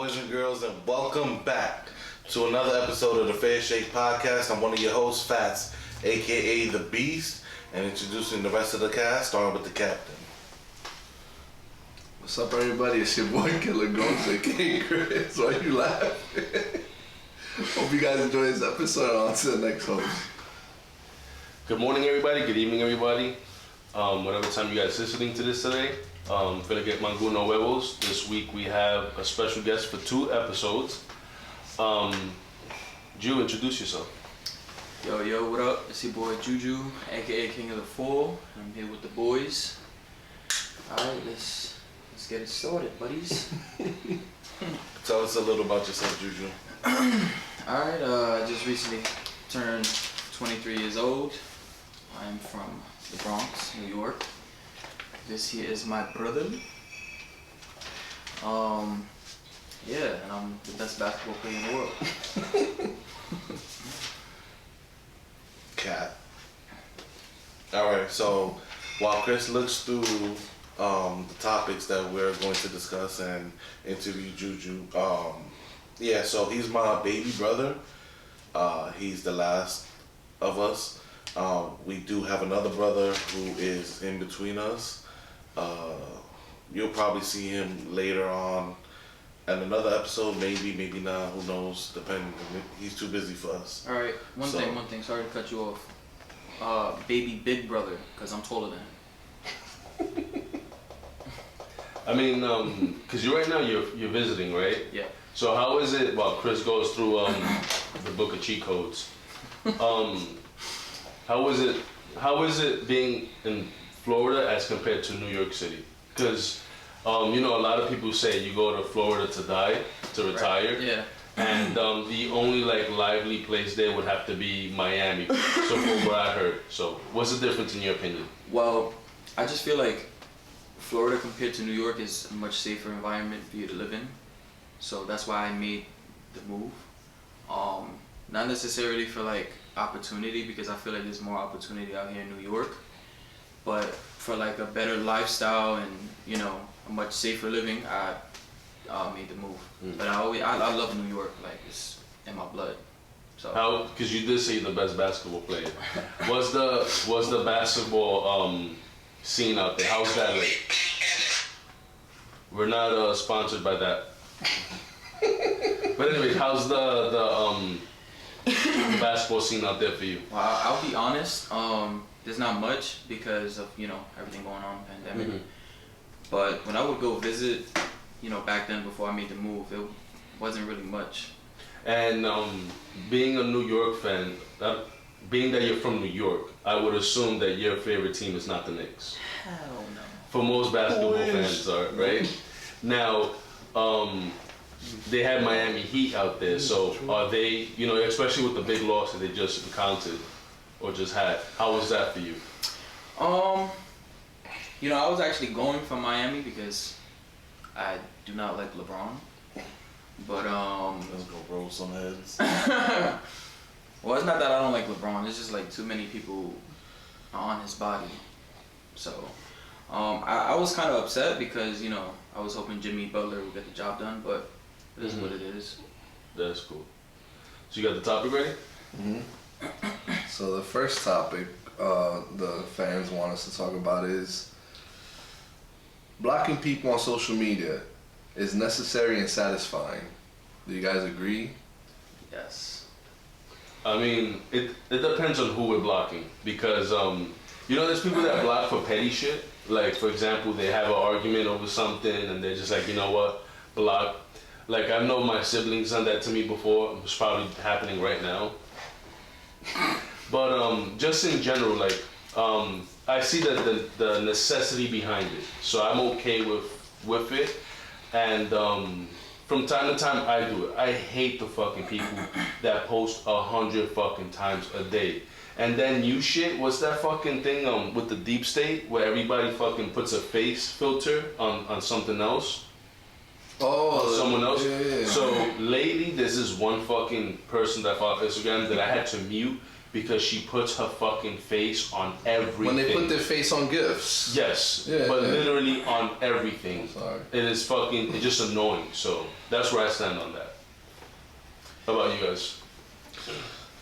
boys and girls, and welcome back to another episode of the Fair Shake Podcast. I'm one of your hosts, Fats, aka The Beast, and introducing the rest of the cast, starting with the captain. What's up, everybody? It's your boy Killer Ghost, aka Chris. Why you laughing? Hope you guys enjoy this episode. On to the next host. Good morning, everybody. Good evening, everybody. Whatever time you guys listening to this today. Finna get Manguno Huevos. This week we have a special guest for 2 episodes. Ju, introduce yourself. Yo, what up? It's your boy Juju, aka King of the Four. I'm here with the boys. Alright, let's get it started, buddies. Tell us a little about yourself, Juju. Alright, I just recently turned 23 years old. I'm from the Bronx, New York. This here is my brother. Yeah, and I'm the best basketball player in the world. Cat. Alright, so while Chris looks through the topics that we're going to discuss and interview Juju, yeah, so he's my baby brother. He's the last of us. We do have another brother who is in between us. You'll probably see him later on in another episode, maybe not, who knows, depending. He's too busy for us. Alright, one thing, sorry to cut you off. Baby big brother, because I'm taller than him. I mean, cause right now you're visiting, right? Yeah. So how is it while Chris goes through the book of cheat codes? How is it being in Florida as compared to New York City? Because a lot of people say you go to Florida to die, to retire. Right. Yeah. And the only lively place there would have to be Miami. So from what I heard. So what's the difference in your opinion? Well, I just feel like Florida compared to New York is a much safer environment for you to live in. So that's why I made the move. Not necessarily for opportunity, because I feel like there's more opportunity out here in New York. But for a better lifestyle and a much safer living, I made the move. But I love New York, it's in my blood. So How? Because you did say you're the best basketball player. What's the basketball scene out there? How's that like? We're not sponsored by that. But anyway, how's the basketball scene out there for you? Well, I'll be honest. There's not much because of everything going on, pandemic. Mm-hmm. But when I would go visit, back then before I made the move, it wasn't really much. And being a New York fan, being that you're from New York, I would assume that your favorite team is not the Knicks. Hell no. For most basketball fans are, right? Now, they have Miami Heat out there, so are they, especially with the big loss that they just encountered or just had, how was that for you? I was actually going for Miami because I do not like LeBron. But Let's go roll some heads. well, it's not that I don't like LeBron. It's just too many people are on his body. So I was kind of upset because I was hoping Jimmy Butler would get the job done, but it is what it is. That's cool. So you got the topic ready? Mm-hmm. So the first topic the fans want us to talk about is blocking people on social media is necessary and satisfying. Do you guys agree? Yes. I mean, it depends on who we're blocking, because there's people that block for petty shit. Like, for example, they have an argument over something and they're just like, you know what, block. Like, I know my siblings done that to me before. It's probably happening right now. But just in general, I see that the necessity behind it. So I'm okay with it. And from time to time, I do it. I hate the fucking people that post 100 fucking times a day. And then new shit, what's that fucking thing with the deep state where everybody fucking puts a face filter on something else? Oh, someone else. Yeah. So lately, there's this one fucking person that followed Instagram that I had to mute because she puts her fucking face on everything. When they put their face on gifts. Yes, Yeah, but yeah. literally on everything. Sorry. It is fucking, it's just annoying. So that's where I stand on that. How about you guys?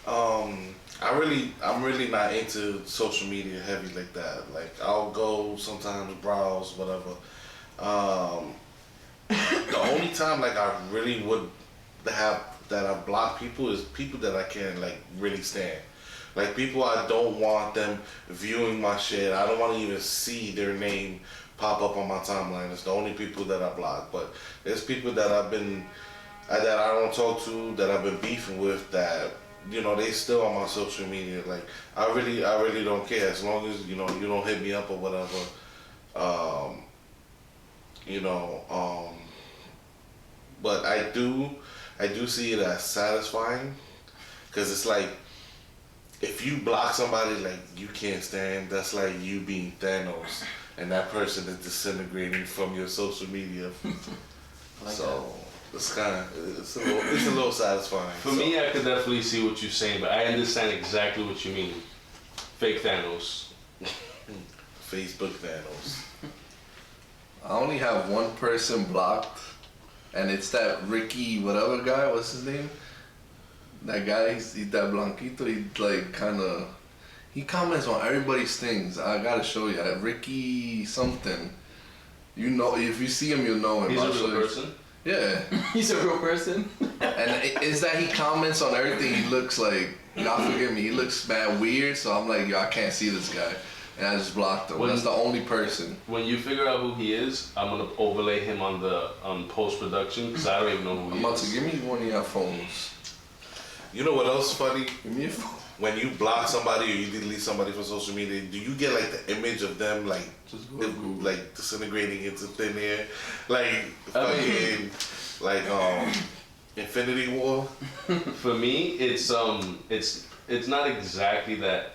I'm really not into social media heavy like that. Like I'll go sometimes browse whatever. The only time like I really would have that I block people is people that I can't like really stand. Like people I don't want them viewing my shit. I don't want to even see their name pop up on my timeline. It's the only people that I block. But there's people that that I don't talk to, that I've been beefing with, that they still on my social media. Like I really don't care as long as you don't hit me up or whatever. But I do see it as satisfying, because it's like if you block somebody like you can't stand, that's like you being Thanos, and that person is disintegrating from your social media. Like so it's a little satisfying. For me, I could definitely see what you're saying, but I understand exactly what you mean. Fake Thanos. Facebook Thanos. I only have one person blocked, and it's that Ricky whatever guy. What's his name? That guy, he's that Blanquito. He comments on everybody's things. I gotta show you. Ricky something. If you see him, you'll know him. He's I'll a show real you. person? Yeah. He's a real person. And it's that he comments on everything. He looks like, God forgive me, he looks mad weird. So I'm like, yo, I can't see this guy. And I just blocked him. That's the only person. When you figure out who he is, I'm gonna overlay him on post-production, because I don't even know who he I'm about is. to give me one of your phones. You know what else is funny? Give me a phone. When you block somebody or you delete somebody from social media, do you get like the image of them like Just go to Google. like disintegrating into thin air, like I mean- fucking like Infinity War? For me, it's not exactly that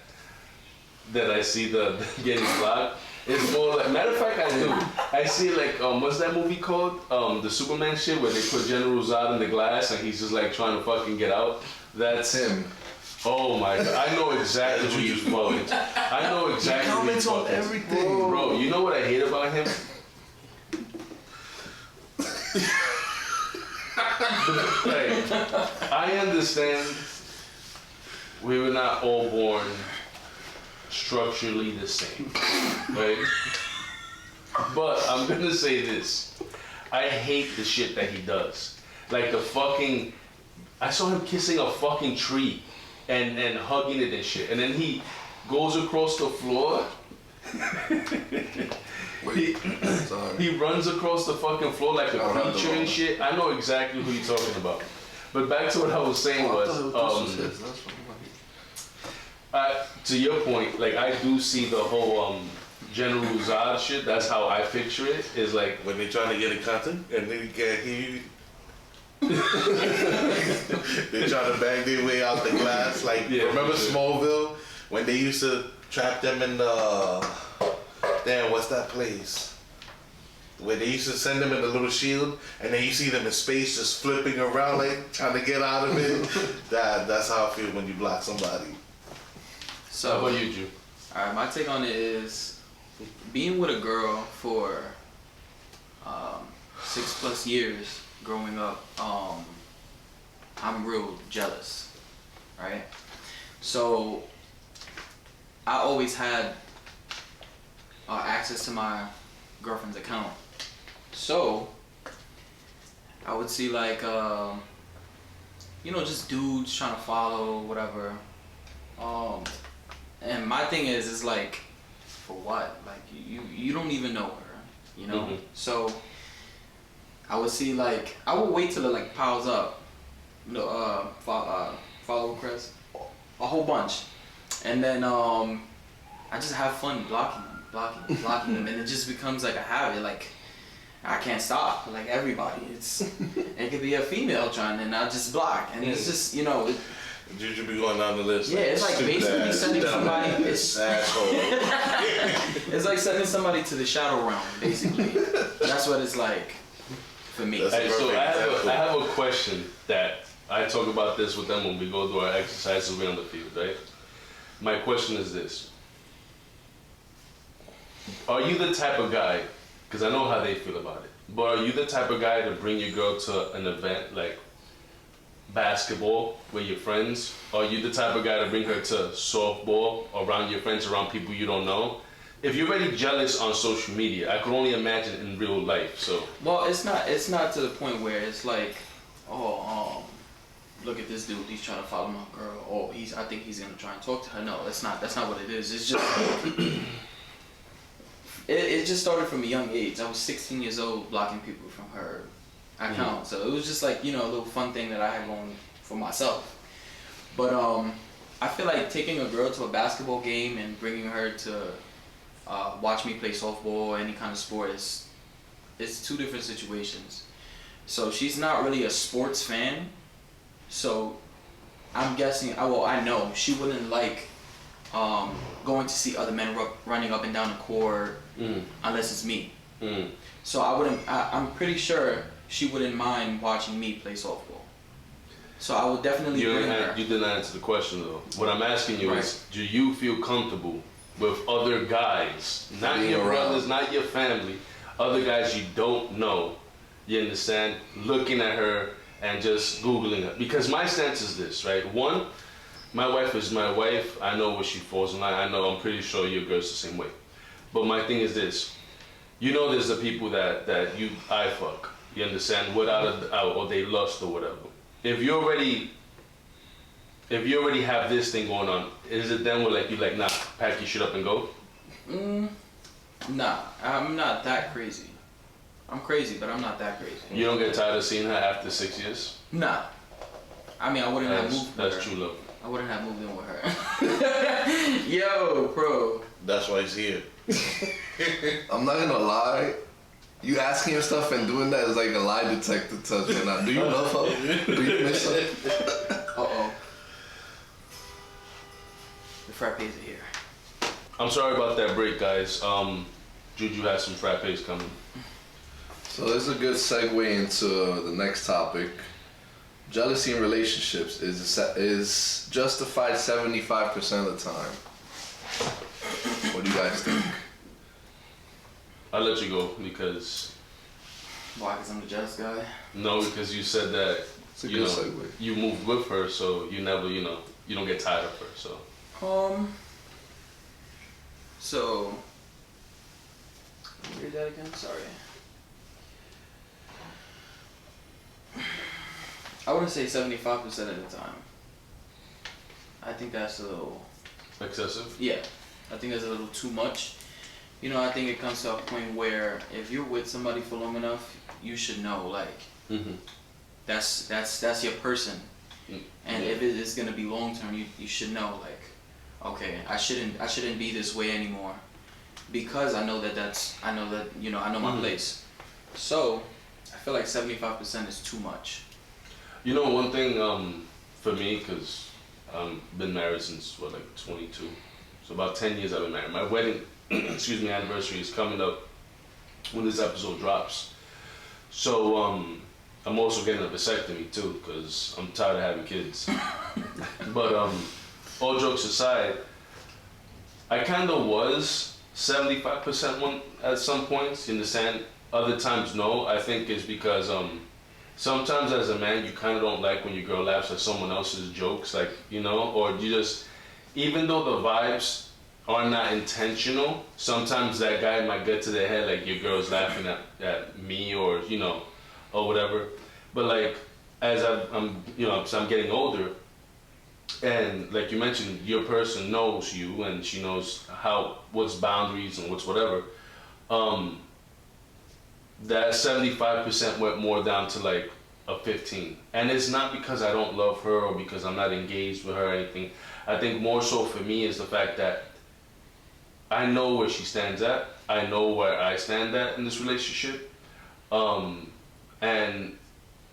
I see the getting blocked. It's more like, matter of fact, I do. I see like what's that movie called? The Superman shit where they put General Zod in the glass and he's just like trying to fucking get out. That's him. Oh my god, I know exactly who you fucking. I know exactly who you Comments on fucking. everything. Bro, you know what I hate about him? Like, I understand we were not all born structurally the same, right? But I'm gonna say this. I hate the shit that he does. Like the fucking, I saw him kissing a fucking tree and hugging it and shit. And then he goes across the floor. Wait, sorry. He runs across the fucking floor like a I don't have the creature and wrong. shit. I know exactly who you're talking about. But back to what I was saying to your point, like I do see the whole General Zod shit. That's how I picture it. Is like When they trying to get in content and they can't hear you. They trying to bang their way out the glass. Like Yeah, remember for sure. Smallville when they used to trap them in the what's that place? Where they used to send them in a little shield, and then you see them in space just flipping around, like trying to get out of it. That's how I feel when you block somebody. So, how about you, Ju? alright, my take on it is being with a girl for 6+ years growing up. I'm real jealous, right? So I always had access to my girlfriend's account. So I would see like just dudes trying to follow whatever. And my thing is like, for what? Like you don't even know her, you know? Mhm. So I would see like, I would wait till it like piles up, follow requests, a whole bunch. And then I just have fun blocking them, and it just becomes like a habit. Like I can't stop. Like everybody, it could be a female trying, and I just block, and it's just Juju be going down the list. Yeah, it's like stupid basically ass, sending dumb somebody- ass, asshole. it's like sending somebody to the shadow realm. Basically, that's what it's like for me. That's Hey, so perfect I have a question that I talk about this with them when we go do our exercises. We're on the field, right? my question is this. Are you the type of guy, because I know how they feel about it, but are you the type of guy to bring your girl to an event like basketball with your friends? Are you the type of guy to bring her to softball around your friends, around people you don't know? If you're already jealous on social media, I could only imagine in real life. So well, it's not to the point where it's like, oh, look at this dude, he's trying to follow my girl. Oh, I think he's gonna try and talk to her. No, that's not what it is. It's just it just started from a young age. I was 16 years old blocking people from her account. So it was just like, a little fun thing that I had going for myself. But I feel like taking a girl to a basketball game and bringing her to watch me play softball or any kind of sport it's two different situations. So she's not really a sports fan. So I'm guessing, I know she wouldn't like going to see other men running up and down the court unless it's me. So I'm pretty sure she wouldn't mind watching me play softball. So I would definitely bring her. You didn't answer the question though. What I'm asking you is, do you feel comfortable with other guys, not your brothers, not your family, other guys you don't know, you understand, looking at her and just Googling her? Because my stance is this, right? One, my wife is my wife. I know where she falls in line. I'm pretty sure your girl's the same way. But my thing is this. There's the people that I fuck. You understand? Without a doubt, or they lust or whatever. If you already have this thing going on, is it then where you nah, pack your shit up and go? Nah, I'm not that crazy. I'm crazy, but I'm not that crazy. You don't get tired of seeing her after 6 years? Nah. I mean, I wouldn't have moved with her. That's true love. I wouldn't have moved in with her. Yo, bro. That's why he's here. I'm not gonna lie. You asking her stuff and doing that is like a lie detector test right now. Do you love her? Do you miss her? Uh-oh. The frappes are here. I'm sorry about that break, guys. Juju has some frappes coming. So this is a good segue into the next topic. Jealousy in relationships is justified 75% of the time. What do you guys think? I'll let you go because... Why? Because I'm the jealous guy? No, because you said that It's a good segue. You moved with her, so you never, you don't get tired of her, so... So... Read that again? Sorry. I wouldn't say 75% of the time. I think that's a little... Excessive? Yeah. I think that's a little too much. I think it comes to a point where if you're with somebody for long enough, you should know, that's your person. And if it is gonna be long term, you should know, okay, I shouldn't be this way anymore, because I know I know my place. So I feel like 75% is too much. One thing for me, because I've been married since 22, so about 10 years I've been married. My wedding anniversary is coming up when this episode drops. So I'm also getting a vasectomy too, because I'm tired of having kids. But all jokes aside, I kind of was 75% one at some points, you understand? Other times no. I think it's because sometimes as a man you kind of don't like when your girl laughs at someone else's jokes, or you just, even though the vibes are not intentional, sometimes that guy might get to their head, your girl's laughing at me or whatever. But as I'm getting older, and like you mentioned, your person knows you and she knows what's boundaries and what's whatever. That 75% went more down to a 15. And it's not because I don't love her or because I'm not engaged with her or anything. I think more so for me is the fact that I know where she stands at. I know where I stand at in this relationship. And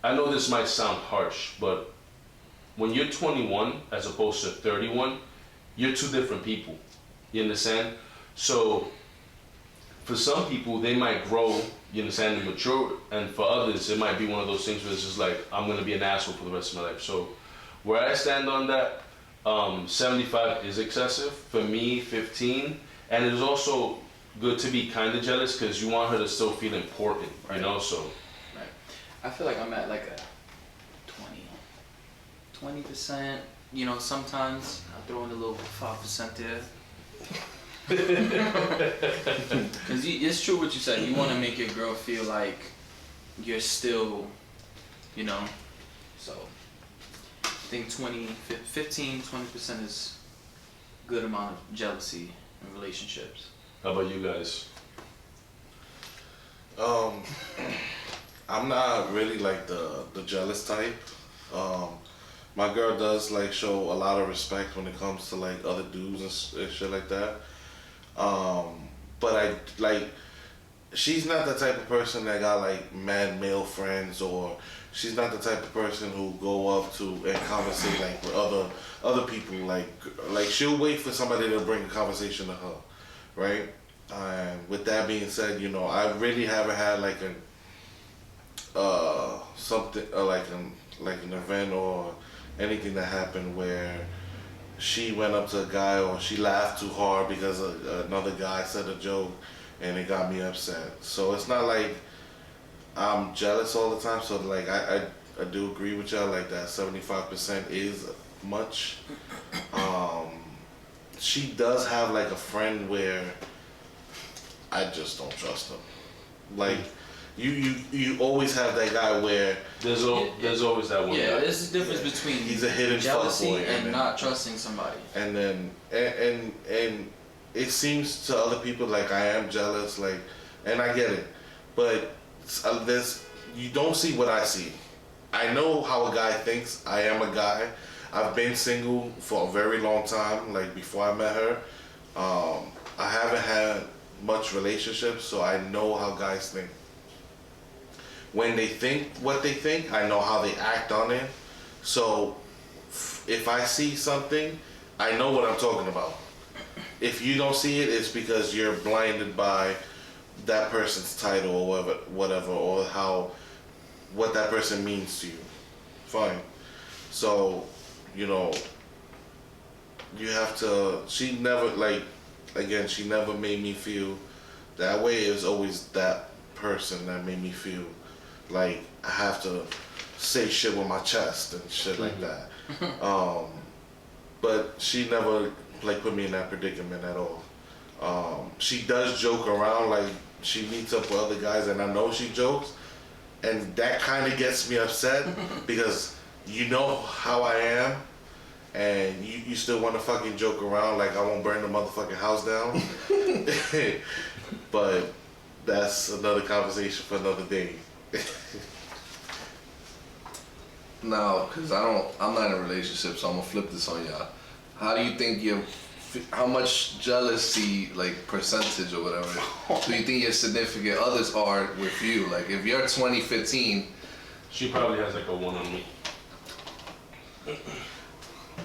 I know this might sound harsh, but when you're 21 as opposed to 31, you're two different people. You understand? So for some people, they might grow, you understand, and mature. And for others, it might be one of those things where it's just I'm going to be an asshole for the rest of my life. So where I stand on that, 75 is excessive. For me, 15. And it is also good to be kind of jealous because you want her to still feel important, Right. you know? So, Right. I feel like I'm at like a 20%. You know, sometimes I throw in a little 5% there. Because it's true what you said. You want to make your girl feel like you're still, you know. So I think 15-20% is a good amount of jealousy in relationships. how about you guys? I'm not really like the jealous type. My girl does like show a lot of respect when it comes to like other dudes and shit like that. But I like, she's not the type of person that got like mad male friends, or she's not the type of person who go up to and conversate like with other people. Like she'll wait for somebody to bring a conversation to her, right? And with that being said, you know, I really haven't had like something like an event or anything that happened where she went up to a guy or she laughed too hard because another guy said a joke and it got me upset. So it's not like I'm jealous all the time. So like I do agree with y'all, like that 75% is much. She does have like a friend where I just don't trust him. Like you always have that guy where There's always that one Yeah, guy. there's a difference between he's a hidden jealousy fuckboy and not trusting somebody. and then and it seems to other people like I am jealous, like, and I get it, but there's, you don't see what I see. I know how a guy thinks. I am a guy. I've been single for a very long time, like before I met her. I haven't had much relationships, so I know how guys think. When they think what they think, I know how they act on it. So if I see something, I know what I'm talking about. If you don't see it, it's because you're blinded by that person's title or whatever, or what that person means to you. Fine. So, you know, you have to, she never, like, again, she never made me feel that way. It was always that person that made me feel like I have to say shit with my chest and shit like that. But she never like put me in that predicament at all. She does joke around, like she meets up with other guys and I know she jokes, and that kind of gets me upset because you know how I am and you still want to fucking joke around like I won't burn the motherfucking house down. But that's another conversation for another day. Now, because I'm not in a relationship, so I'm gonna flip this on y'all. How do you think how much jealousy, like percentage or whatever, do you think your significant others are with you? Like if you're 2015, She probably has like a 1 on me.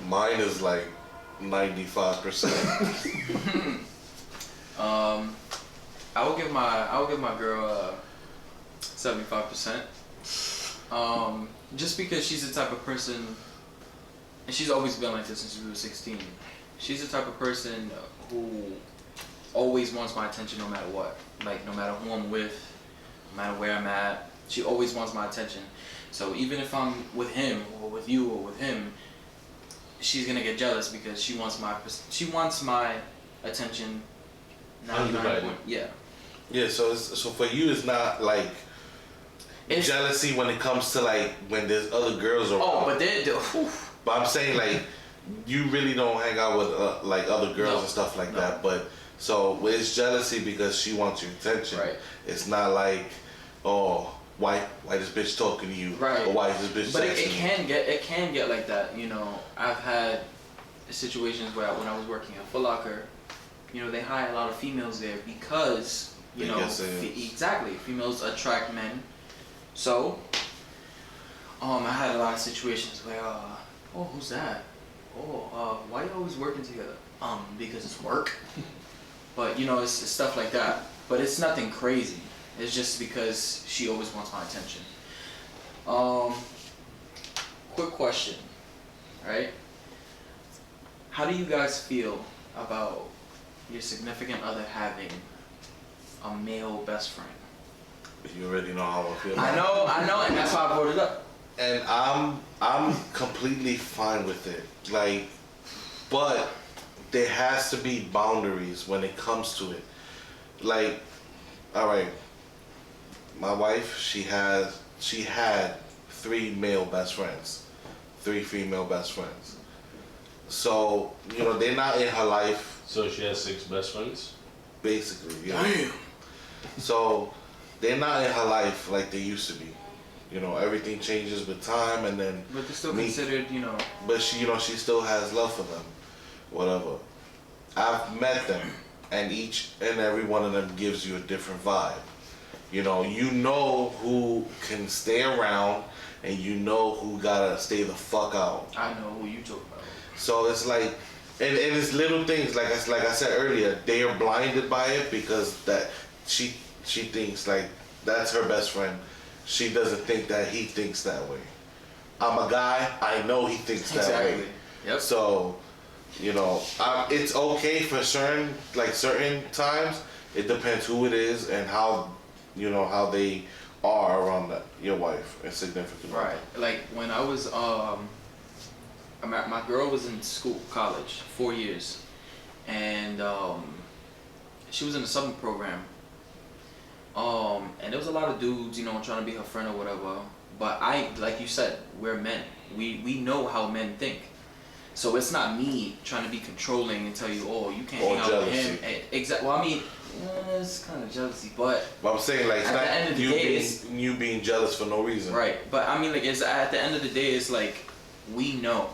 Mine is like 95%. I would give my girl 75%. Just because she's the type of person, and she's always been like this since we were 16. She's the type of person who always wants my attention no matter what. Like no matter who I'm with, no matter where I'm at, she always wants my attention. So even if I'm with him or with you or with him, she's gonna get jealous because she wants my attention. 99 Yeah. Yeah, so for you it's not like jealousy when it comes to like when there's other girls around. Oh, but But I'm saying like you really don't hang out with like other girls and stuff like that. But so it's jealousy because she wants your attention. Right. It's not like, oh, why this bitch talking to you? Right. Or why is this bitch? But texting you? it can get like that. You know, I've had situations where when I was working at Foot Locker, you know, they hire a lot of females there because exactly, females attract men. So, I had a lot of situations where, oh, who's that? Oh, why you always working together? Because it's work. But you know, it's stuff like that. But it's nothing crazy. It's just because she always wants my attention. Quick question, right? How do you guys feel about your significant other having a male best friend? You already know how I feel. I know, and that's why I brought it up. And I'm completely fine with it. Like, but there has to be boundaries when it comes to it. Like, all right, my wife, she had 3 male best friends, 3 female best friends. So, you know, they're not in her life. So she has 6 best friends? Basically, yeah. Damn. So they're not in her life like they used to be. You know, everything changes with time, and then. But they're still considered, you know. But she, you know, she still has love for them, whatever. I've met them, and each and every one of them gives you a different vibe. You know who can stay around, and you know who gotta stay the fuck out. I know who you talking about. So it's like, and it's little things like I said earlier. They are blinded by it because that she thinks like that's her best friend. She doesn't think that he thinks that way. I'm a guy. I know he thinks that way. Yep. So, you know, it's okay for certain times. It depends who it is and how, you know, how they are around your wife and significant other. Right. Like when I was my girl was in school, college, 4 years, and she was in the summer program. And there was a lot of dudes, you know, trying to be her friend or whatever. But like you said, we're men. We know how men think. So it's not me trying to be controlling and tell you, oh, you can't hang out with him. Exactly. Well, I mean, it's kind of jealousy, but I'm saying like at the end of the day, you being jealous for no reason. Right. But I mean, like, it's at the end of the day, it's like we know,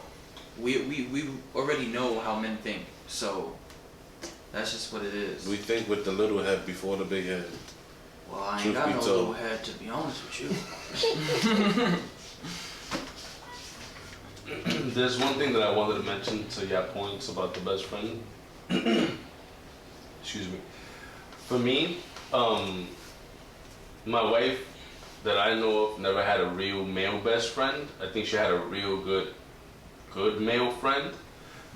we already know how men think. So that's just what it is. We think with the little head before the big head. Well, I ain't got no little head, to be honest with you. There's one thing that I wanted to mention to your points about the best friend. Excuse me. For me, my wife that I know of never had a real male best friend. I think she had a real good male friend,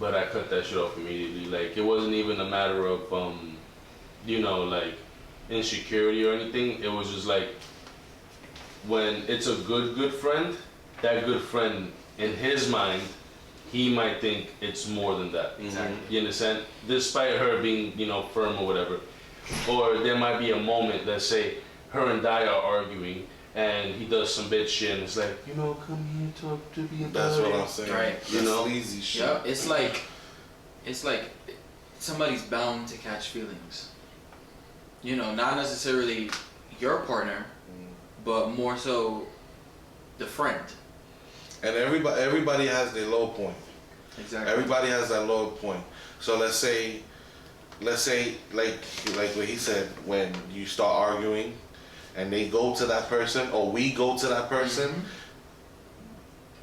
but I cut that shit off immediately. Like, it wasn't even a matter of, you know, like, insecurity or anything. It was just like, when it's a good friend, that good friend, in his mind, he might think it's more than that. Exactly. You understand? Despite her being, you know, firm or whatever. Or there might be a moment, let's say, her and Di are arguing, and he does some bitch shit, and it's like, you know, come here, talk to me about That's what it. I'm saying. Right. You know, That's sleazy shit. Yeah, it's like somebody's bound to catch feelings. You know, not necessarily your partner, but more so the friend. And everybody has their low point. Exactly. Everybody has that low point. So let's say like what he said, when you start arguing and they go to that person or we go to that person,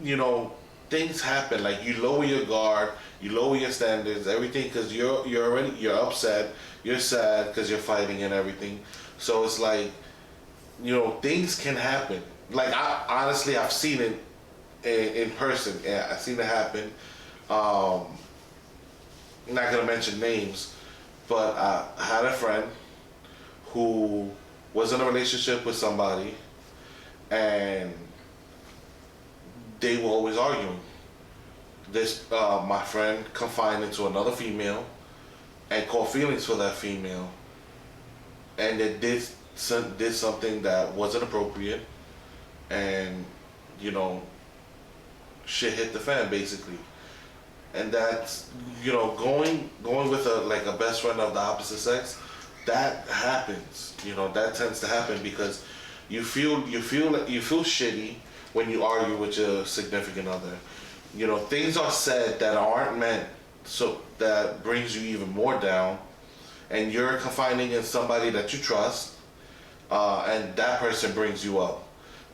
you know, things happen. Like, you lower your guard, you lower your standards, everything, because you're upset, you're sad because you're fighting and everything. So it's like, you know, things can happen. Like, I've seen it in person. Yeah, I've seen it happen. I'm not gonna mention names, but I had a friend who was in a relationship with somebody, and they were always arguing. My friend confided into another female and caught feelings for that female, and they did something that wasn't appropriate, and, you know, shit hit the fan basically. And that's, you know, going with a best friend of the opposite sex, that happens. You know, that tends to happen because you feel shitty when you argue with your significant other. You know, things are said that aren't meant, so that brings you even more down, and you're confiding in somebody that you trust, and that person brings you up.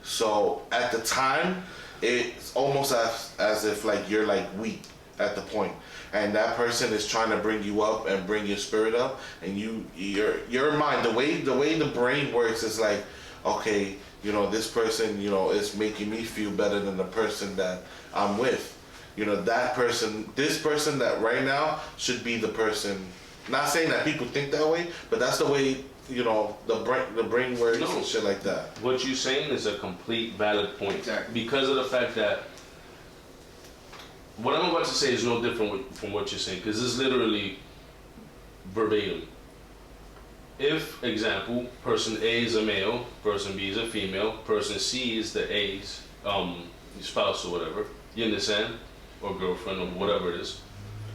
So at the time, it's almost as if like you're like weak at the point, and that person is trying to bring you up and bring your spirit up, and your mind, the way the brain works is like, okay, you know, this person, you know, is making me feel better than the person that I'm with. you know, that person, this person that right now should be the person. Not saying that people think that way, but that's the way, you know, the brain works and shit like that. What you're saying is a complete valid point. Exactly. Because of the fact that what I'm about to say is no different from what you're saying, because it's literally verbatim. If, example, person A is a male, person B is a female, person C is the A's spouse or whatever, you understand? Or girlfriend or whatever it is.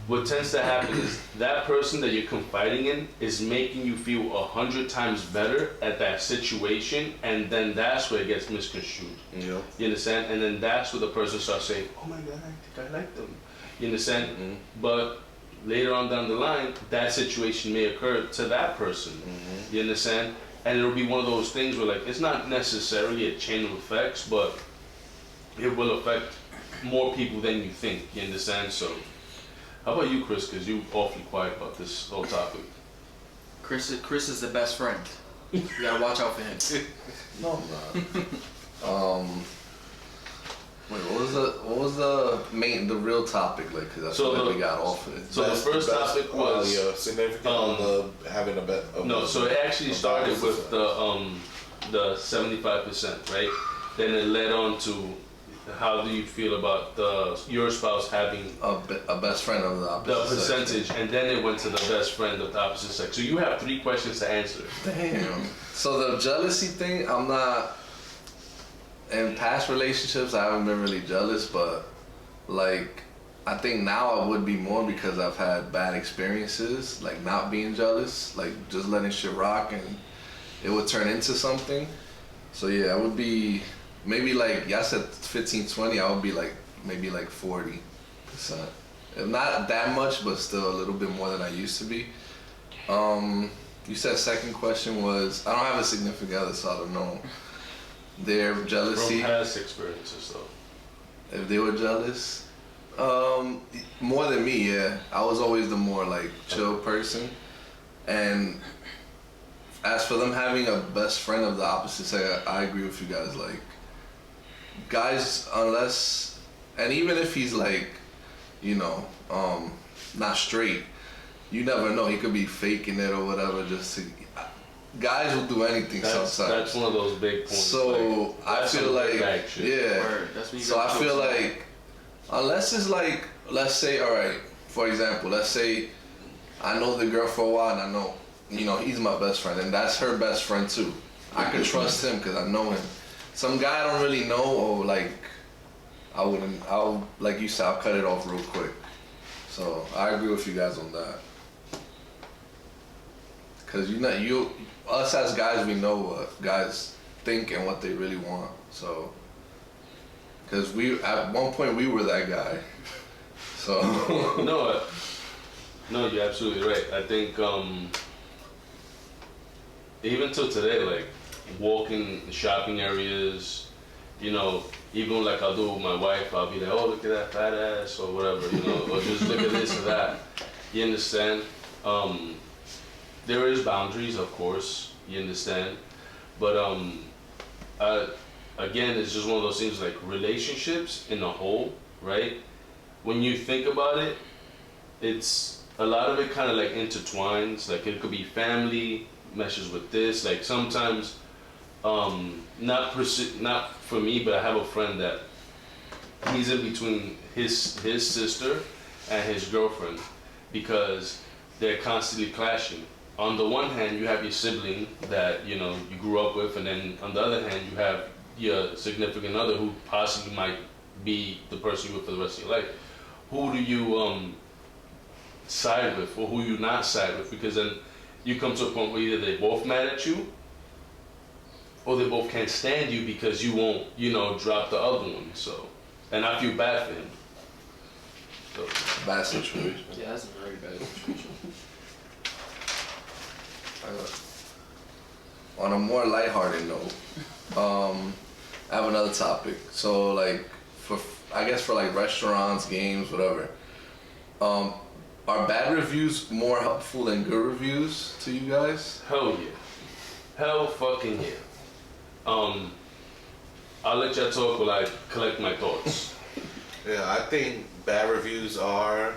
What tends to happen is that person that you're confiding in is making you feel 100 times better at that situation, and then that's where it gets misconstrued. Yeah. You understand? And then that's where the person starts saying, "Oh my God, I think I like them." You understand? Mm-hmm. But later on down the line, that situation may occur to that person. Mm-hmm. You understand? And it'll be one of those things where, like, it's not necessarily a chain of effects, but it will affect more people than you think. You understand? So. How about you, Chris? Because you're awfully quiet about this whole topic. Chris is the best friend. You gotta watch out for him. No, I'm not. Wait, what was the real topic? Like, cause I feel like we got off it. So the first topic was significant on the having a bet. No, so it actually started with the 75%, right? Then it led on to how do you feel about your spouse having a best friend of the opposite the percentage, and then it went to the best friend of the opposite sex. So you have 3 questions to answer. Damn. So the jealousy thing, I'm not. In past relationships, I haven't been really jealous, but like, I think now I would be more because I've had bad experiences, like not being jealous, like just letting shit rock, and it would turn into something. So yeah, I would be. Maybe like, y'all said 15, 20, I would be like, maybe like 40%. Not that much, but still a little bit more than I used to be. You said second question was, I don't have a significant other, so I don't know. Their jealousy. From past experiences though. If they were jealous? More than me, yeah. I was always the more like chill person. And as for them having a best friend of the opposite sex, I agree with you guys, like, guys, unless, and even if he's like, you know, not straight, you never know. He could be faking it or whatever. Just to, guys will do anything sometimes. That's one of those big points. So like, I feel like, yeah. Word. That's what you So I feel like, unless it's like, let's say, all right, for example, let's say I know the girl for a while and I know, you know, he's my best friend and that's her best friend too. I can trust him because I know him. Some guy I don't really know, or like, I'll, like you said, I'll cut it off real quick. So I agree with you guys on that. Cause us as guys, we know what guys think and what they really want. So, cause at one point we were that guy. So. No, you're absolutely right. I think, even till today, like, walking shopping areas, you know, even like I'll do with my wife, I'll be like, oh, look at that fat ass or whatever, you know, or just look at this or that. You understand? There is boundaries, of course, you understand, but again, it's just one of those things like relationships in a whole, right? When you think about it, it's a lot of it kind of like intertwines. Like it could be family meshes with this. Like sometimes. Not for me, but I have a friend that he's in between his sister and his girlfriend because they're constantly clashing. On the one hand, you have your sibling that, you know, you grew up with, and then on the other hand, you have your significant other who possibly might be the person you're with for the rest of your life. Who do you side with, or who you not side with? Because then you come to a point where either they're both mad at you, or they both can't stand you because you won't, you know, drop the other one. So, and I feel bad for him. So. Bad situation. Yeah, that's a very bad situation. On a more lighthearted note, I have another topic. So, like, I guess for like restaurants, games, whatever. Are bad reviews more helpful than good reviews to you guys? Hell yeah. Hell fucking yeah. I'll let y'all talk while I collect my thoughts. Yeah, I think bad reviews are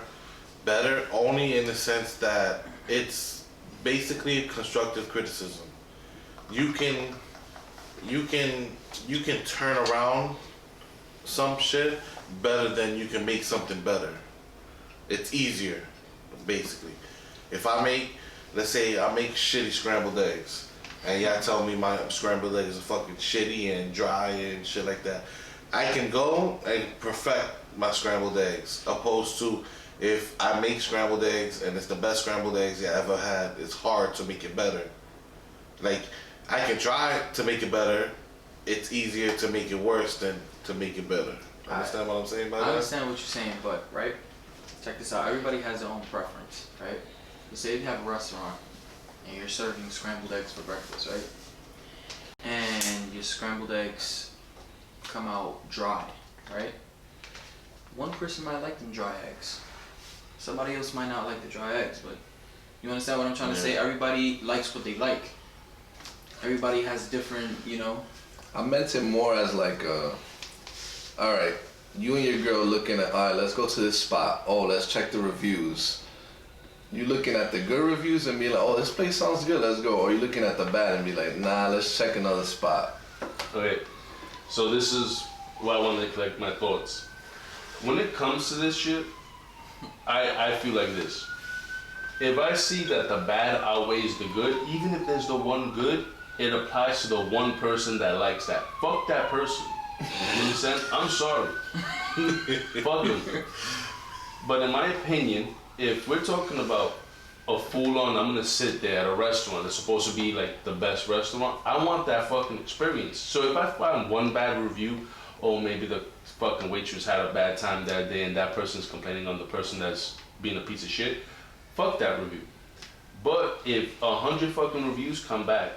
better only in the sense that it's basically constructive criticism. You can you can you can turn around some shit better than you can make something better. It's easier, basically. If I make, let's say I make shitty scrambled eggs, and y'all tell me my scrambled eggs are fucking shitty and dry and shit like that, I can go and perfect my scrambled eggs, opposed to if I make scrambled eggs and it's the best scrambled eggs you ever had, it's hard to make it better. Like, I can try to make it better, it's easier to make it worse than to make it better. Understand what I'm saying by that? I understand what you're saying, but, right? Check this out. Everybody has their own preference, right? You say you have a restaurant and you're serving scrambled eggs for breakfast, right? And your scrambled eggs come out dry, right? One person might like them dry eggs. Somebody else might not like the dry eggs, but you understand what I'm trying to say? Everybody likes what they like. Everybody has different, you know. I meant it more as like, alright, you and your girl looking at, alright, let's go to this spot. Oh, let's check the reviews. You looking at the good reviews and be like, oh, this place sounds good, let's go. Or you looking at the bad and be like, nah, let's check another spot. Okay, so this is why I want to collect my thoughts. When it comes to this shit, I feel like this. If I see that the bad outweighs the good, even if there's the one good, it applies to the one person that likes that. Fuck that person. You understand? I'm sorry. Fuck them. But in my opinion, if we're talking about a full-on, I'm gonna sit there at a restaurant that's supposed to be like the best restaurant, I want that fucking experience. So if I find one bad review, or maybe the fucking waitress had a bad time that day and that person's complaining on the person that's being a piece of shit, fuck that review. But if 100 fucking reviews come back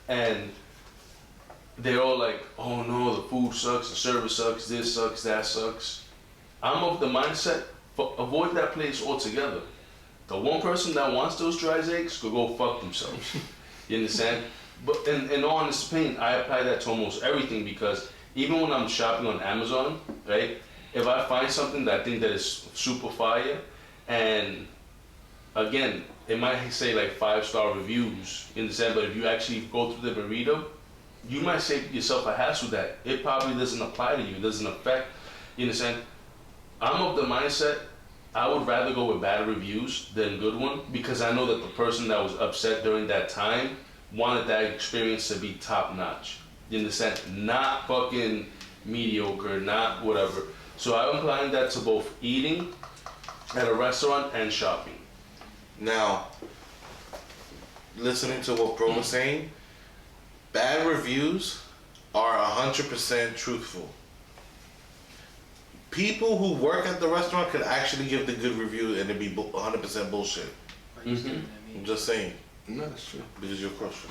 and they're all like, oh no, the food sucks, the service sucks, this sucks, that sucks, I'm of the mindset, avoid that place altogether. The one person that wants those dry eggs could go fuck themselves. You understand? But in all honest opinion, I apply that to almost everything, because even when I'm shopping on Amazon, right, if I find something that I think that is super fire, and again, it might say like 5-star reviews, you understand, but if you actually go through them and read them, you might save yourself a hassle that it probably doesn't apply to you, it doesn't affect, you understand? I'm of the mindset, I would rather go with bad reviews than good one, because I know that the person that was upset during that time wanted that experience to be top notch. You understand? Not fucking mediocre, not whatever. So I'm applying that to both eating at a restaurant and shopping. Now, listening to what Bro was saying, bad reviews are 100% truthful. People who work at the restaurant could actually give the good review and it'd be 100% bullshit. I'm just saying. No, that's true. Because you're crushing.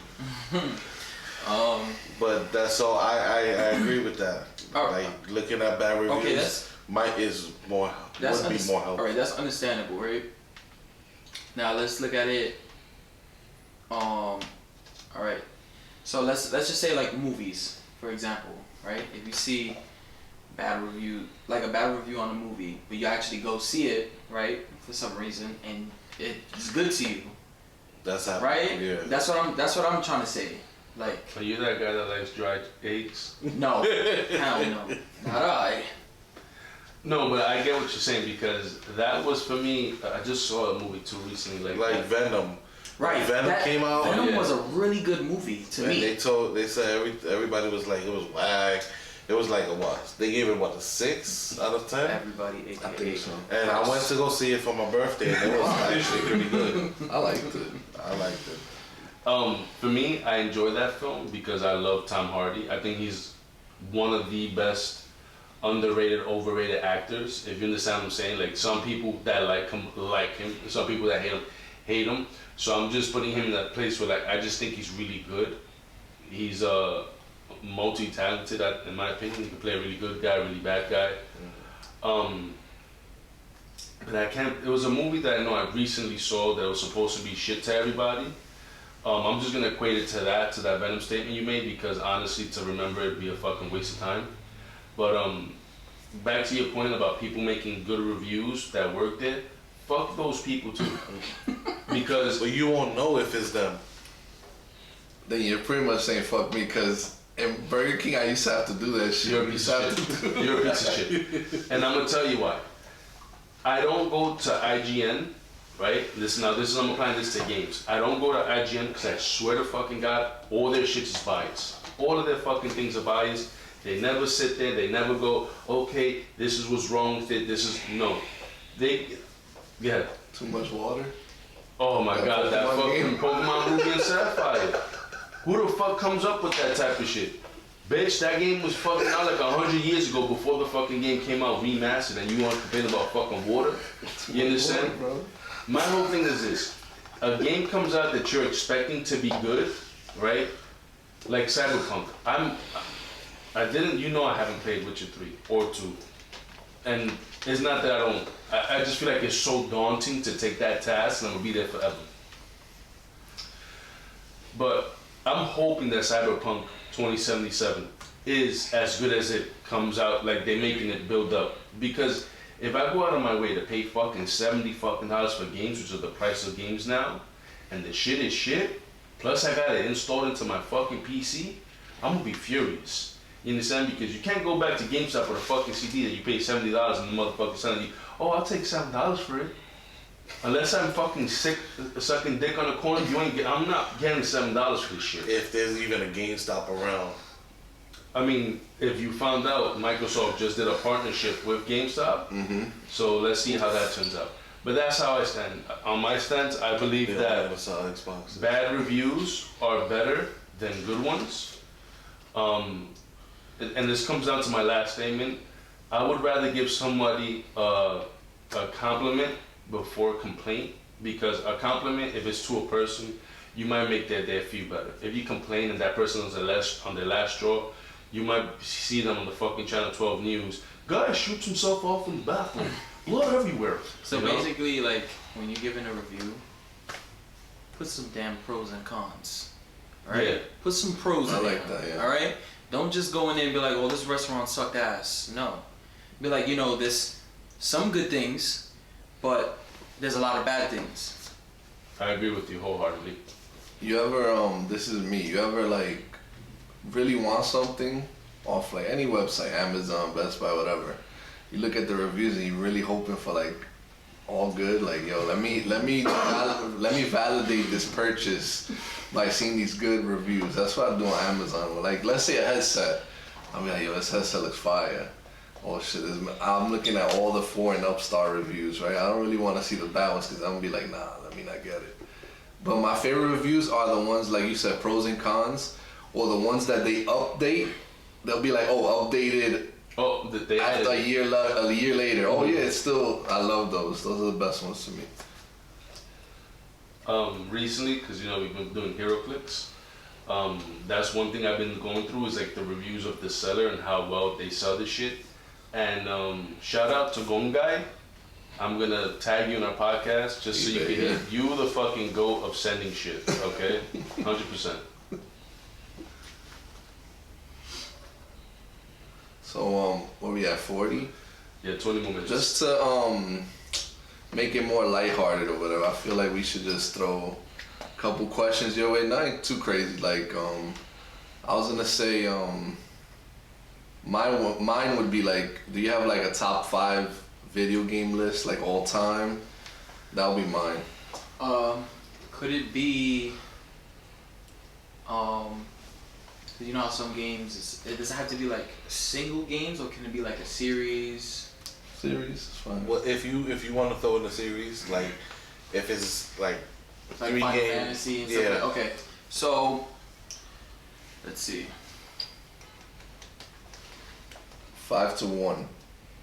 But that's all. I agree with that. Like looking at bad reviews, would be more helpful. All right, that's understandable, right? Now let's look at it. All right. So let's just say like movies, for example, right? If you see bad review, like a bad review on a movie, but you actually go see it, right, for some reason, and it's good to you. That's happening. Right? Yeah. That's what I'm trying to say. Like, Are you that guy that likes dry eggs? no, hell no, not I. No, but I get what you're saying, because that was for me. I just saw a movie too recently, like Venom. Right. Venom came out. Venom was a really good movie to me. They said everybody was like it was whack. It was like a what? They gave it what, a 6 out of 10? Everybody ate I think so. And I went to go see it for my birthday, and it was actually pretty good. I liked it. I liked it. For me, I enjoy that film because I love Tom Hardy. I think he's one of the best underrated, overrated actors. If you understand what I'm saying, like some people that like him, some people that hate him. So I'm just putting him in that place where like I just think he's really good. He's multi-talented, in my opinion. He can play a really good guy, a really bad guy. But I can't. It was a movie that I know I recently saw that was supposed to be shit to everybody. I'm just gonna equate it to that Venom statement you made, because honestly, to remember it'd be a fucking waste of time. But back to your point about people making good reviews that work there, fuck those people too. Because But you won't know if it's them. Then you're pretty much saying fuck me, because in Burger King I used to have to do that shit. you're a piece of shit. You're a piece of shit. And I'm gonna tell you why. I don't go to IGN, right? I'm applying this to games. I don't go to IGN because I swear to fucking God, all their shit is biased. All of their fucking things are biased. They never sit there, they never go, okay, this is what's wrong with it, no. Yeah. Too much water. Oh my God, that fucking Pokemon Ruby and Sapphire. Who the fuck comes up with that type of shit? Bitch, that game was fucking out like 100 years ago before the fucking game came out remastered, and you want to complain about fucking water? You understand? Water, bro. My whole thing is this. A game comes out that you're expecting to be good, right? Like Cyberpunk. I haven't played Witcher 3 or 2. And it's not that I just feel like it's so daunting to take that task, and I'm gonna be there forever. But I'm hoping that Cyberpunk 2077 is as good as it comes out, like they're making it build up. Because if I go out of my way to pay fucking $70 for games, which are the price of games now, and the shit is shit, plus I got it installed into my fucking PC, I'm gonna be furious. You understand? Because you can't go back to GameStop with a fucking CD that you pay $70 and the motherfucker's telling you, oh, I'll take $7 for it. Unless I'm fucking sick, sucking dick on the corner, I'm not getting $7 for this shit. If there's even a GameStop around. I mean, if you found out Microsoft just did a partnership with GameStop, so let's see how that turns out. But that's how I stand. On my stance, I believe that Xbox. bad reviews are better than good ones. And this comes down to my last statement. I would rather give somebody a compliment before complaint, because a compliment, if it's to a person, you might make their feel better. If you complain and that person is on their last straw, you might see them on the fucking Channel 12 news. Guy shoots himself off in the bathroom. Blood everywhere. So basically, like, when you're giving a review, put some damn pros and cons. Alright? Yeah.Ut some pros in I there. like that, yeah. Alright? Don't just go in there and be like, oh, this restaurant sucked ass. No. Be like, there's some good things, but there's a lot of bad things. I agree with you wholeheartedly. You ever, this is me, you ever like really want something off like any website, Amazon, Best Buy, whatever. You look at the reviews and you're really hoping for like all good, like, yo, let me validate this purchase by seeing these good reviews. That's what I do on Amazon. Like, let's say a headset, I'm like, yo, this headset looks fire. Oh shit, I'm looking at all the 4 and up star reviews, right? I don't really want to see the bad ones because I'm gonna be like, nah, let me not get it. But my favorite reviews are the ones, like you said, pros and cons, or the ones that they update. They'll be like, oh, updated They after a year later. Oh yeah, it's still, I love those. Those are the best ones to me. Recently, because we've been doing HeroClix, that's one thing I've been going through is like the reviews of the seller and how well they sell the shit. And shout out to Gongai. I'm gonna tag you in our podcast just so you can hear you the fucking goat of sending shit, okay? 100%. So what we at, 40? Yeah, 20 more minutes. Just to make it more lighthearted or whatever, I feel like we should just throw a couple questions your way. Not too crazy. Like I was gonna say mine would be like, do you have like a top 5 video game list, like all time? That would be mine. Could it be you know how some games does it have to be like single games, or can it be like a series? Series is fine. Well, if you want to throw in a series, like if it's like 3 Final games, Fantasy and stuff like that. Okay, so let's see. 5 to 1.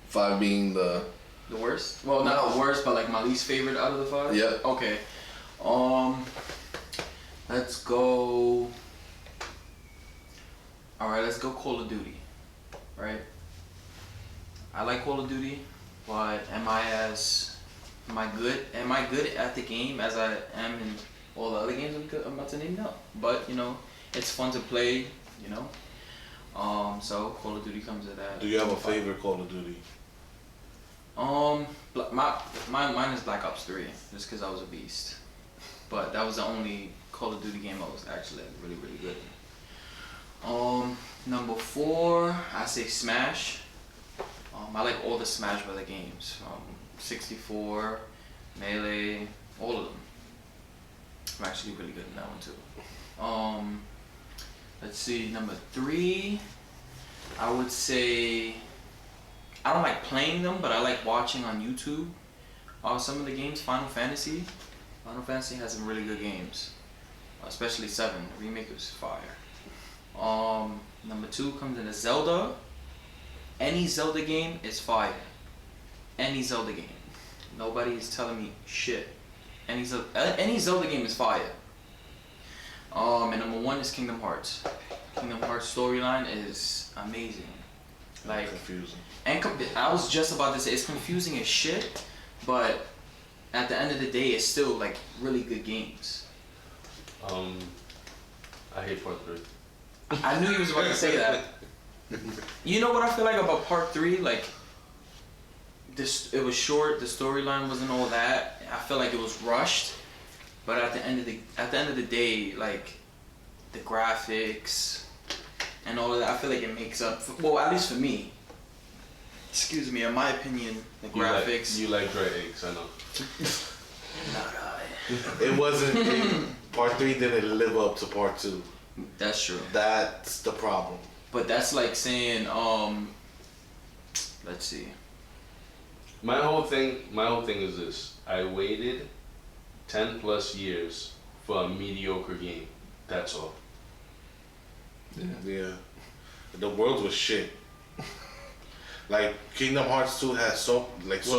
5 being the worst? Well, not the worst, but like my least favorite out of the 5? Yeah. Okay. Let's go. Alright, let's go Call of Duty. Right? I like Call of Duty, but am I good at the game as I am in all the other games I'm about to name? No. But, it's fun to play, So Call of Duty comes to that. Do you have a favorite Call of Duty? Mine is Black Ops 3, just because I was a beast. But that was the only Call of Duty game I was actually like, really, really good in. Number 4, I say Smash. I like all the Smash Brother games, from 64, Melee, all of them. I'm actually really good in that one too. Let's see, number 3, I would say, I don't like playing them, but I like watching on YouTube. Some of the games, Final Fantasy has some really good games, especially 7. The remake was fire. Number 2 comes in a Zelda. Any Zelda game is fire. Any Zelda game. Nobody is telling me shit. Any Zelda game is fire. And number 1 is Kingdom Hearts. Kingdom Hearts storyline is amazing. Like, confusing. And I was just about to say it's confusing as shit, but at the end of the day, it's still like really good games. I hate part 3. I knew you was about to say that. You know what I feel like about part 3? Like, it was short. The storyline wasn't all that. I feel like it was rushed. But at the end of the day, like the graphics and all of that, I feel like it makes up. Well, at least for me. Excuse me. In my opinion, the graphics. You like dry eggs, I know. Not I. It wasn't. Part 3 didn't live up to part 2. That's true. That's the problem. But that's like saying, let's see. My whole thing is this. I waited 10 plus years for a mediocre game. That's all. Yeah. The world was shit. Like Kingdom Hearts 2 has so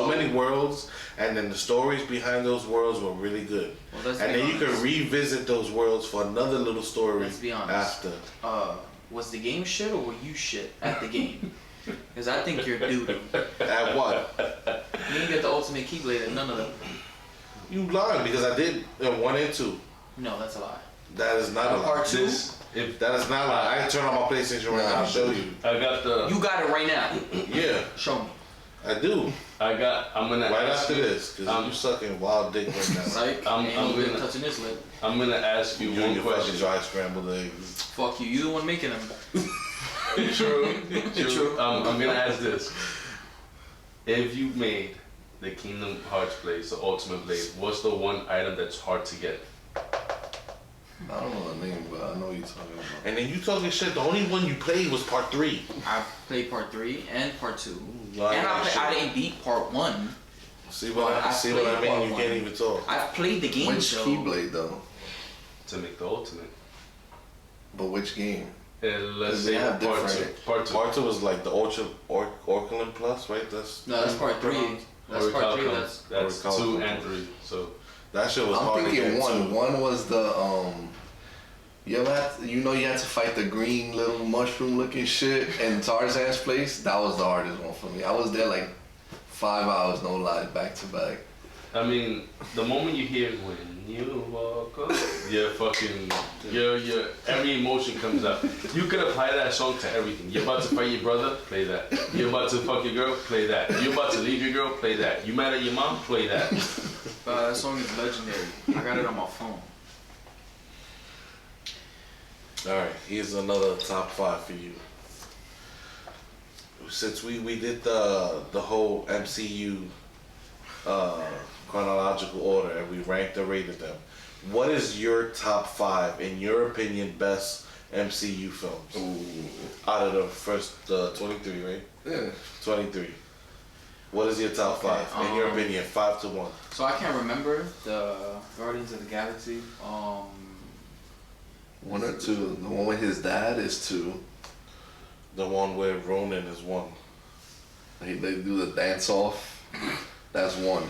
many worlds, and then the stories behind those worlds were really good. Well, and then you could revisit those worlds for another little story let's be honest. after. Was the game shit or were you shit at the game? Because I think you're doo-doo. At what? You didn't get the ultimate Keyblade at none of them. You lied because I did in 1 and 2. No, that's a lie. That is not a lie. Part 2? That is not a lie. I can turn on my PlayStation right now and show you. I got the. You got it right now. Yeah. Show me. I do. I'm gonna right ask after you, this, because you sucking wild dick right now. Psych. I'm gonna gonna touching this lip. I'm gonna ask you You and one your fucking question. dry scrambled eggs. Fuck you. You the one making them. True. I'm gonna ask this. If you made the Kingdom Hearts Blade, the Ultimate Blade, what's the one item that's hard to get? I don't know the name, but I know what you're talking about. And then you talking shit. The only one you played was part 3. I played part 3 and part 2. Lying And like I shit. didn't beat part 1. See what I played mean? part You 1. can't even talk. I've played the game Which though. Keyblade though? To make the Ultimate. But which game? Let's They say have part 2. different- Part 2. Part 2 was like the Orculin Plus, right? No, that's part 3. That's part 3. That's Orichalcum. 2 and 3. So That shit was I'm hard to thinking get one. into. One was the You had to fight the green little mushroom looking shit in Tarzan's place. That was the hardest one for me. I was there like 5 hours, no lie, back to back. I mean, the moment you hear when you walk up, your every emotion comes out. You could apply that song to everything. You're about to fight your brother, play that. You're about to fuck your girl, play that. You're about to leave your girl, play that. You mad at your mom, play that. That song is legendary. I got it on my phone. Alright, here's another top 5 for you. Since we did the whole MCU chronological order and we ranked and rated them, what is your top 5, in your opinion, best MCU films? Ooh. Out of the first 23, right? Yeah. 23. What is your top 5, in your opinion, 5 to 1? So I can't remember the Guardians of the Galaxy. 1 or 2. The one with his dad is 2. The one where Ronan is 1. They do the dance off. That's 1.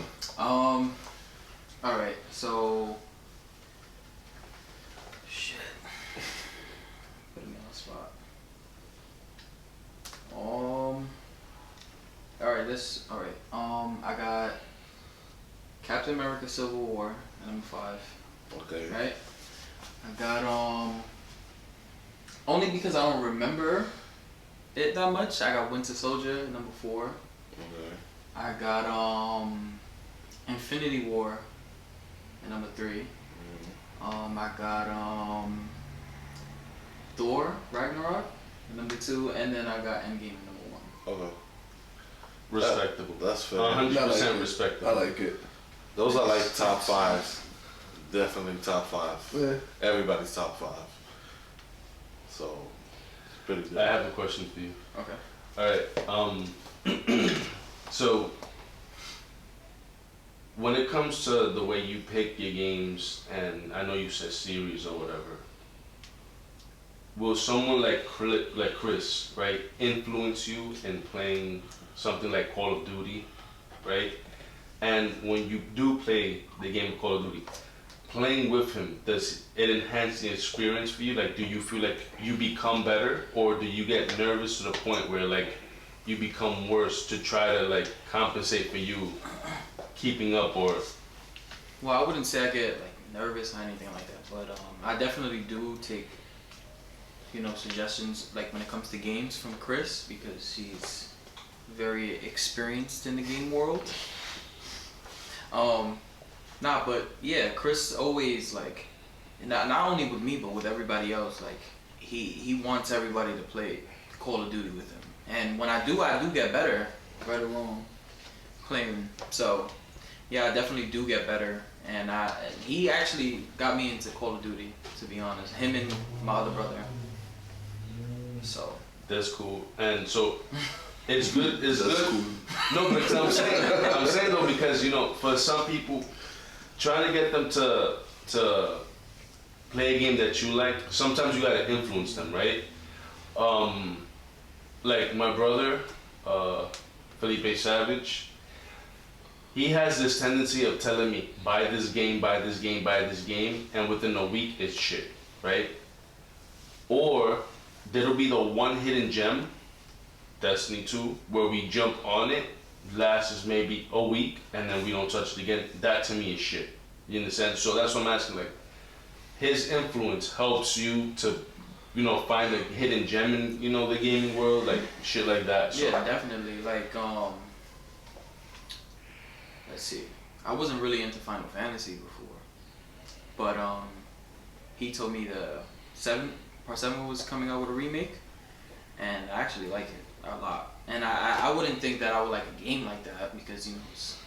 Alright, so shit. Put me on the spot. I got Captain America Civil War, number 5. Okay. Right? I got only because I don't remember it that much. I got Winter Soldier number 4. Okay. I got Infinity War at number 3. I got Thor Ragnarok at number 2, and then I got Endgame at number 1. Okay. Respectable. That's fair. 100% respectable. I like it. Those are like top 5. Definitely top 5. Yeah. Everybody's top 5. So, it's pretty good. I have a question for you. Okay. Alright, so when it comes to the way you pick your games, and I know you said series or whatever, will someone like Chris, right, influence you in playing something like Call of Duty, right? And when you do play the game of Call of Duty, playing with him, does it enhance the experience for you? Like, do you feel like you become better, or do you get nervous to the point where like you become worse to try to like compensate for you keeping up? Or Well, I wouldn't say I get like nervous or anything like that, but I definitely do take, suggestions like when it comes to games from Chris, because he's very experienced in the game world. But yeah, Chris always like, not only with me but with everybody else, like he wants everybody to play Call of Duty with him. And when I do get better, right or wrong, playing. So yeah, I definitely do get better. And he actually got me into Call of Duty, to be honest. Him and my other brother. So that's cool. And so it's good. It's That's good. cool. No, but I'm saying though, because for some people, trying to get them to play a game that you like, sometimes you gotta influence them, right? Like my brother, Felipe Savage, he has this tendency of telling me, buy this game, buy this game, buy this game, and within a week it's shit, right? Or there'll be the one hidden gem, Destiny 2, where we jump on it, lasts maybe a week, and then we don't touch it again. That to me is shit. You understand? So that's what I'm asking. Like, his influence helps you to, find a hidden gem in, the gaming world, like shit like that. So. yeah, definitely. Like let's see. I wasn't really into Final Fantasy before, but he told me Part 7 was coming out with a remake, and I actually like it a lot. And I wouldn't think that I would like a game like that, because it's,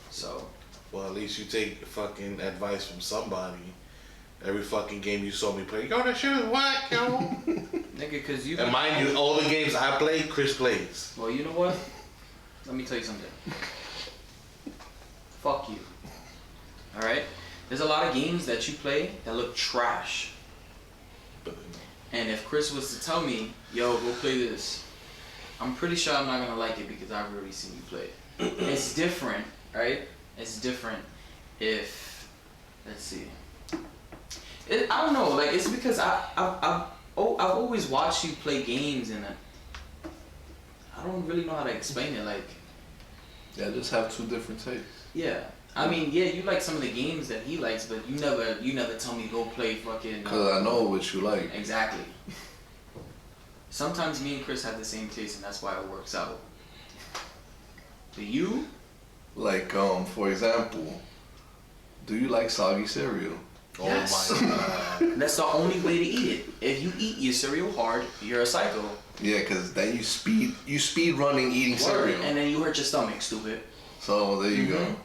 so. Well, at least you take fucking advice from somebody. Every fucking game you saw me play, yo, that shit is whack, yo. Nigga, cause you. And mind you, all the games I play, Chris plays. Well, you know what? Let me tell you something. Fuck you. Alright? There's a lot of games that you play that look trash. And if Chris was to tell me, yo, go play this, I'm pretty sure I'm not gonna like it, because I've already seen you play it. It's different, right? It's different if, let's see. I don't know, like, it's because I've always watched you play games, and I don't really know how to explain it, like. Yeah, just have two different tastes. Yeah. I mean, yeah, you like some of the games that he likes, but you never tell me go play fucking. Cause I know what you like. Exactly. Sometimes me and Chris have the same taste, and that's why it works out. But you? Like, for example, do you like soggy cereal? Yes. Oh my god. That's the only way to eat it. If you eat your cereal hard, you're a psycho. Yeah, cause then you speed running eating cereal. And then you hurt your stomach, stupid. So there you go.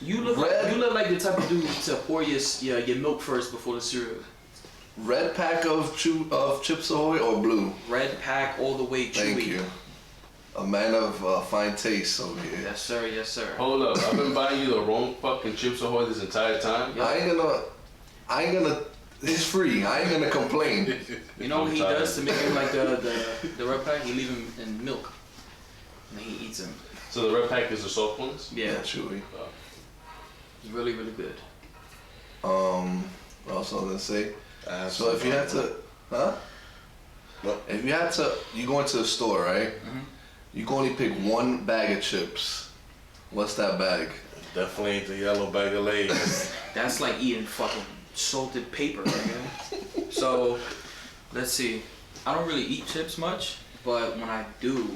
You look like the type of dude to pour your milk first before the cereal. Red pack of Chips Ahoy or blue? Red pack all the way chewy. Thank you. A man of fine taste over here. Yes sir, yes sir. Hold up, I've been buying you the wrong fucking Chips Ahoy this entire time. Yeah. I ain't gonna. It's free. I ain't gonna complain. You know what he does to make him like the red pack? He leave him in milk, and then he eats them. So the red pack is the soft ones? Yeah, Chewy. it's really really good. What else I was gonna say? So if you had to, What? If you had to, you go into the store, right? You can only pick one bag of chips. What's that bag? Definitely ain't the yellow bag of Lay's. That's like eating fucking salted paper, nigga. So, let's see. I don't really eat chips much, but when I do,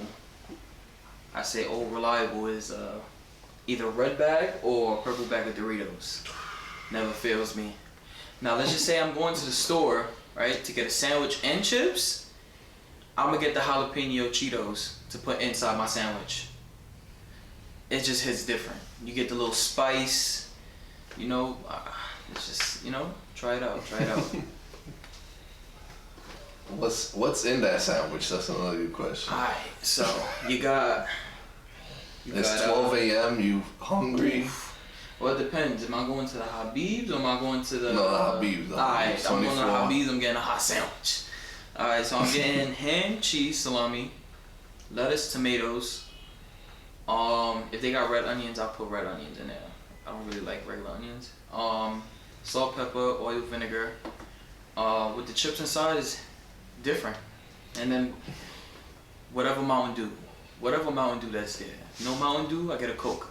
I say old reliable is either red bag or purple bag of Doritos. Never fails me. Now let's just say I'm going to the store, right, to get a sandwich and chips. I'm gonna get the jalapeno Cheetos to put inside my sandwich. It just hits different. You get the little spice, you know. It's just, you know, try it out. Try it out. What's in that sandwich? That's another good question. Alright, so you got. It's 12 a.m. You hungry? Well, it depends. Am I going to the Habib's or am I going to the? No, the Habib's. Alright, I'm going to the Habib's. I'm getting a hot sandwich. Alright, so I'm getting ham, cheese, salami, lettuce, tomatoes. If they got red onions, I'll put red onions in there. I don't really like regular onions. Salt, pepper, oil, vinegar. With the chips inside is different. And then whatever Mountain Dew that's there. No Mountain Dew, I get a Coke.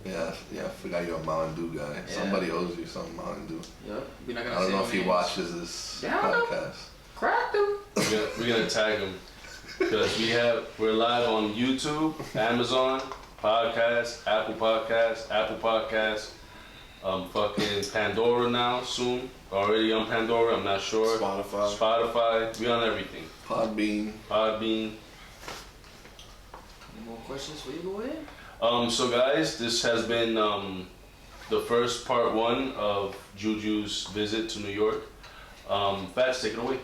Yeah, I forgot you're a Mountain Dew guy. Yeah. Somebody owes you some Mountain Dew. Yep. We're not gonna I don't say know no if he names. watches this Yeah, podcast. Crack them. We're gonna tag him because we're live on YouTube, Amazon Podcast, Apple Podcast, fucking Pandora now soon. Already on Pandora, I'm not sure. Spotify. We on everything. Podbean. Any more questions for you, go ahead. So guys, this has been the first part 1 of Juju's visit to New York. Fats, take it away.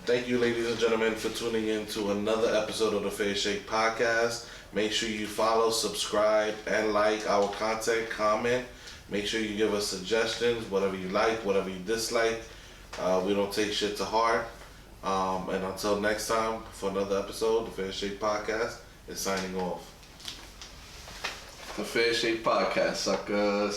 Thank you, ladies and gentlemen, for tuning in to another episode of the Fair Shake Podcast. Make sure you follow, subscribe, and like our content, comment. Make sure you give us suggestions, whatever you like, whatever you dislike. We don't take shit to heart. And until next time, for another episode, the Fair Shake Podcast is signing off. The Fair Shake Podcast, sucker.